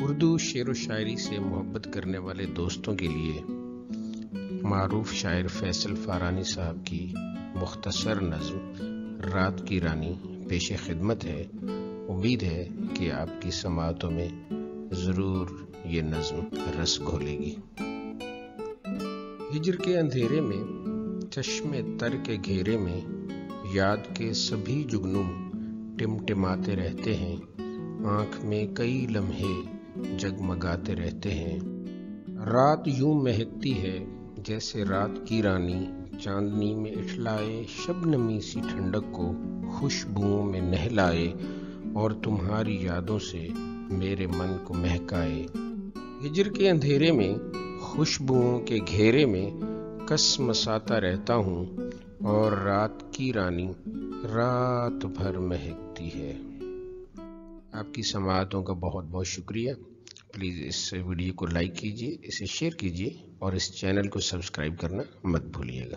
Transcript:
اردو شعر و شاعری سے محبت کرنے والے دوستوں کے لیے معروف شاعر فیصل فارانی صاحب کی مختصر نظم رات کی رانی پیش خدمت ہے۔ امید ہے کہ آپ کی سماعتوں میں ضرور یہ نظم رس گھولے گی۔ ہجر کے اندھیرے میں، چشمے تر کے گھیرے میں، یاد کے سبھی جگنوں ٹمٹماتے رہتے ہیں، آنکھ میں کئی لمحے جگمگاتے رہتے ہیں۔ رات یوں مہکتی ہے جیسے رات کی رانی چاندنی میں اٹھلائے شبنمی سی ٹھنڈک کو خوشبوؤں میں نہلائے اور تمہاری یادوں سے میرے من کو مہکائے۔ ہجر کے اندھیرے میں، خوشبوؤں کے گھیرے میں کس مساتا رہتا ہوں اور رات کی رانی رات بھر مہکتی ہے۔ آپ کی سماعتوں کا بہت بہت شکریہ۔ پلیز اس ویڈیو کو لائک کیجیے، اسے شیئر کیجیے اور اس چینل کو سبسکرائب کرنا مت بھولیے گا۔